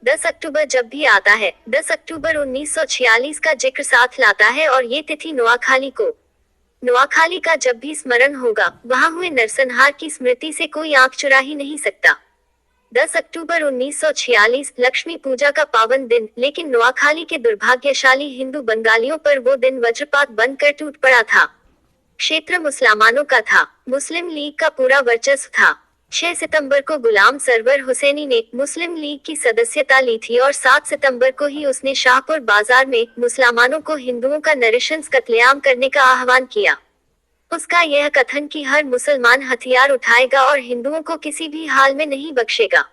10 अक्टूबर जब भी आता है, 10 अक्टूबर 1946 का जिक्र साथ लाता है और ये तिथि नोआखाली का जब भी स्मरण होगा, वहां हुए नरसंहार की स्मृति से कोई आंख चुरा ही नहीं सकता। 10 अक्टूबर 1946 लक्ष्मी पूजा का पावन दिन, लेकिन नोआखाली के दुर्भाग्यशाली हिंदू बंगालियों पर वो दिन वज्रपात बनकर टूट पड़ा था। क्षेत्र मुसलमानों का था, मुस्लिम लीग का पूरा वर्चस्व था। 6 सितंबर को गुलाम सरवर हुसैनी ने मुस्लिम लीग की सदस्यता ली थी और 7 सितंबर को ही उसने शाहपुर बाजार में मुसलमानों को हिंदुओं का नृशंस कत्लेआम करने का आह्वान किया। उसका यह कथन कि हर मुसलमान हथियार उठाएगा और हिंदुओं को किसी भी हाल में नहीं बख्शेगा।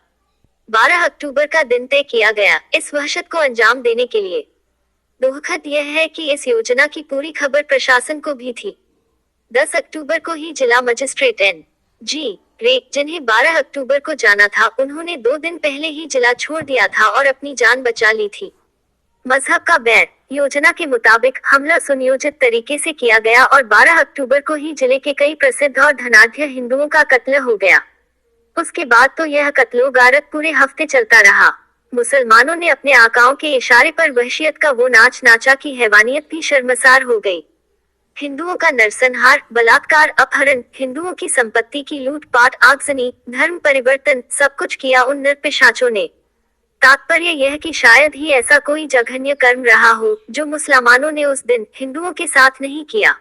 12 अक्टूबर का दिन तय किया गया इस वहशत को अंजाम देने के लिए। दुखद यह है कि इस योजना की पूरी खबर प्रशासन को भी थी। 10 अक्टूबर को ही जिला मजिस्ट्रेट N.G. रे, जिन्हें 12 अक्टूबर को जाना था, उन्होंने 2 दिन पहले ही जिला छोड़ दिया था और अपनी जान बचा ली थी। मजहब का बैर, योजना के मुताबिक हमला सुनियोजित तरीके से किया गया और 12 अक्टूबर को ही जिले के कई प्रसिद्ध और धनाढ्य हिंदुओं का कत्ल हो गया। उसके बाद तो यह कत्लो गारत पूरे हफ्ते चलता रहा। मुसलमानों ने अपने आकाओं के इशारे पर वहशियत का वो नाच नाचा कि हैवानियत भी शर्मसार हो गई। हिंदुओं का नरसंहार, बलात्कार, अपहरण, हिंदुओं की संपत्ति की लूटपाट, आगजनी, धर्म परिवर्तन, सब कुछ किया उन नरपिशाचों ने। तात्पर्य यह कि शायद ही ऐसा कोई जघन्य कर्म रहा हो जो मुसलमानों ने उस दिन हिंदुओं के साथ नहीं किया।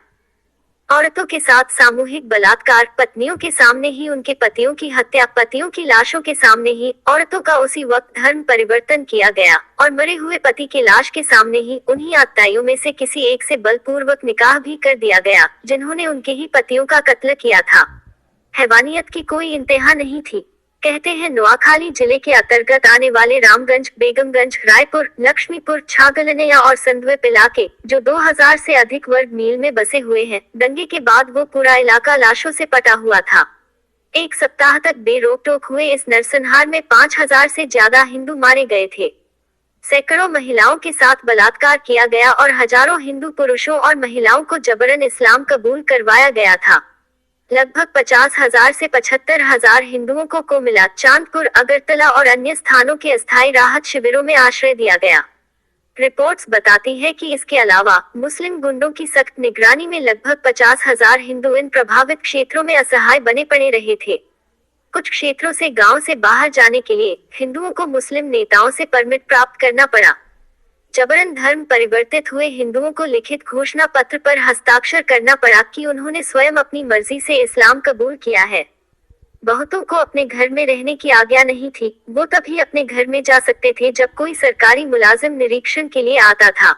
औरतों के साथ सामूहिक बलात्कार, पत्नियों के सामने ही उनके पतियों की हत्या, पतियों की लाशों के सामने ही औरतों का उसी वक्त धर्म परिवर्तन किया गया और मरे हुए पति की लाश के सामने ही उन्हीं आत्ताइयों में से किसी एक से बलपूर्वक निकाह भी कर दिया गया जिन्होंने उनके ही पतियों का कत्ल किया था। हैवानियत की कोई इंतहा नहीं थी। कहते हैं नोआखाली जिले के अंतर्गत आने वाले रामगंज, बेगमगंज, रायपुर, लक्ष्मीपुर, छागलनैया और संद्वीप इलाके, जो 2000 से अधिक वर्ग मील में बसे हुए हैं, दंगे के बाद वो पूरा इलाका लाशों से पटा हुआ था। 1 सप्ताह तक बेरोक-टोक हुए इस नरसंहार में 5000 से ज्यादा हिंदू मारे गए थे। सैकड़ों महिलाओं के साथ बलात्कार किया गया और हजारों हिंदू पुरुषों और महिलाओं को जबरन इस्लाम कबूल करवाया गया था। लगभग 50,000 से 75,000 हिंदुओं को मिला चांदपुर, अगरतला और अन्य स्थानों के अस्थायी राहत शिविरों में आश्रय दिया गया। रिपोर्ट्स बताती है कि इसके अलावा मुस्लिम गुंडों की सख्त निगरानी में लगभग 50,000 हिंदू इन प्रभावित क्षेत्रों में असहाय बने पड़े रहे थे। कुछ क्षेत्रों से गांव से बाहर जाने के लिए हिंदुओं को मुस्लिम नेताओं से परमिट प्राप्त करना पड़ा। जबरन धर्म परिवर्तित हुए हिंदुओं को लिखित घोषणा पत्र पर हस्ताक्षर करना पड़ा कि उन्होंने स्वयं अपनी मर्जी से इस्लाम कबूल किया है। बहुतों को अपने घर में रहने की आज्ञा नहीं थी, वो तभी अपने घर में जा सकते थे जब कोई सरकारी मुलाजिम निरीक्षण के लिए आता था।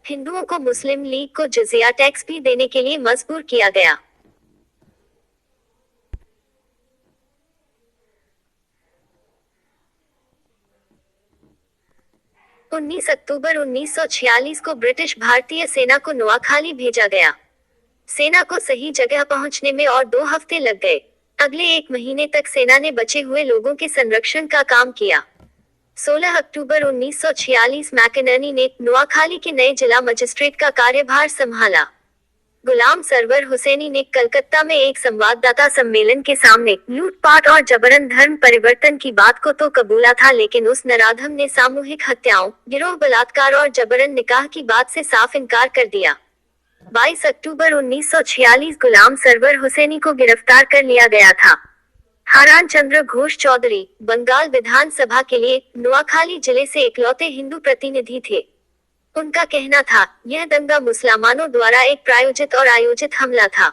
हिंदुओं को मुस्लिम लीग को जजिया टैक्स भी देने के लिए मजबूर किया गया। 19 अक्टूबर 1946 को ब्रिटिश भारतीय सेना को नोआखाली भेजा गया। सेना को सही जगह पहुंचने में और 2 हफ्ते लग गए। अगले 1 महीने तक सेना ने बचे हुए लोगों के संरक्षण का काम किया। 16 अक्टूबर 1946 मैकेननी ने नोआखाली के नए जिला मजिस्ट्रेट का कार्यभार संभाला। गुलाम सरवर हुसैनी ने कलकत्ता में एक संवाददाता सम्मेलन के सामने लूटपाट और जबरन धर्म परिवर्तन की बात को तो कबूला था, लेकिन उस नराधम ने सामूहिक हत्याओं, गिरोह बलात्कार और जबरन निकाह की बात से साफ इनकार कर दिया। 22 अक्टूबर 1946 गुलाम सरवर हुसैनी को गिरफ्तार कर लिया गया था। हारान चंद्र घोष चौधरी बंगाल विधानसभा के लिए नोआखाली जिले से इकलौते हिंदू प्रतिनिधि थे। उनका कहना था, यह दंगा मुसलमानों द्वारा एक प्रायोजित और आयोजित हमला था।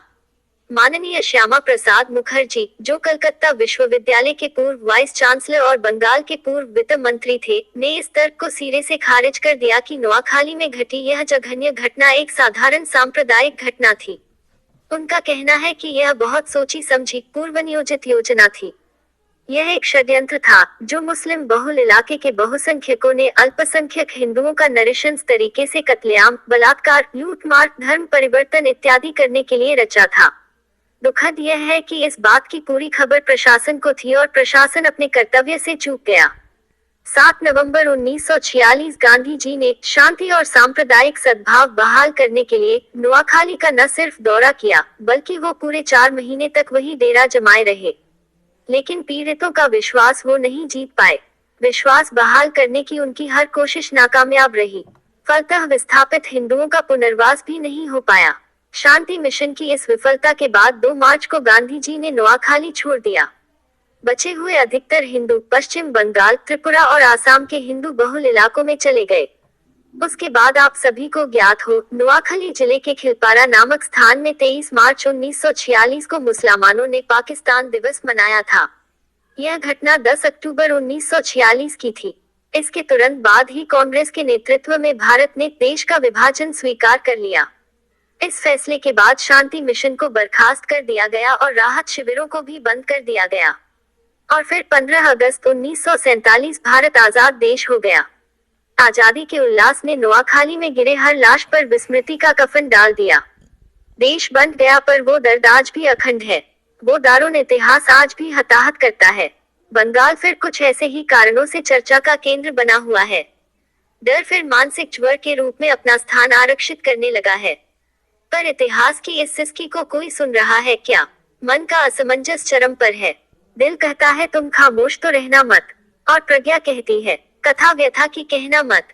माननीय श्यामा प्रसाद मुखर्जी, जो कलकत्ता विश्वविद्यालय के पूर्व वाइस चांसलर और बंगाल के पूर्व वित्त मंत्री थे, ने इस तर्क को सिरे से खारिज कर दिया कि नोआखाली में घटी यह जघन्य घटना एक साधारण सांप्रदायिक घटना थी। उनका कहना है कि यह बहुत सोची समझी पूर्वनियोजित योजना थी। यह एक षड्यंत्र था जो मुस्लिम बहुल इलाके के बहुसंख्यकों ने अल्पसंख्यक हिंदुओं का नृशंस तरीके से कत्लेआम, बलात्कार, लूटमार, धर्म परिवर्तन इत्यादि करने के लिए रचा था। दुखद यह है कि इस बात की पूरी खबर प्रशासन को थी और प्रशासन अपने कर्तव्य से चूक गया। 7 नवंबर 1946 गांधी जी ने शांति और सांप्रदायिक सद्भाव बहाल करने के लिए नोआखाली का न सिर्फ दौरा किया, बल्कि वो पूरे 4 महीने तक वही डेरा जमाए रहे। लेकिन पीड़ितों का विश्वास वो नहीं जीत पाए। विश्वास बहाल करने की उनकी हर कोशिश नाकामयाब रही। फलतः विस्थापित हिंदुओं का पुनर्वास भी नहीं हो पाया। शांति मिशन की इस विफलता के बाद 2 मार्च को गांधी जी ने नोआखाली छोड़ दिया। बचे हुए अधिकतर हिंदू पश्चिम बंगाल, त्रिपुरा और आसाम के हिंदू बहुल इलाकों में चले गए। उसके बाद आप सभी को ज्ञात हो, नोआखाली जिले के खिलपारा नामक स्थान में 23 मार्च 1946 को मुसलमानों ने पाकिस्तान दिवस मनाया था। यह घटना 10 अक्टूबर 1946 की थी। इसके तुरंत बाद ही कांग्रेस के नेतृत्व में भारत ने देश का विभाजन स्वीकार कर लिया। इस फैसले के बाद शांति मिशन को बर्खास्त कर दिया गया और राहत शिविरों को भी बंद कर दिया गया। और फिर 15 अगस्त 1947 भारत आजाद देश हो गया। आजादी के उल्लास ने नोआखाली में गिरे हर लाश पर विस्मृति का कफन डाल दिया। देश बंट गया, पर वो दर्द आज भी अखंड है। वो दारुण इतिहास आज भी हताहत करता है। बंगाल फिर कुछ ऐसे ही कारणों से चर्चा का केंद्र बना हुआ है। डर फिर मानसिक ज्वर के रूप में अपना स्थान आरक्षित करने लगा है। पर इतिहास की इस सिसकी को कोई सुन रहा है क्या? मन का असमंजस चरम पर है। दिल कहता है तुम खामोश तो रहना मत, और प्रज्ञा कहती है कथा व्यथा की कहना मत।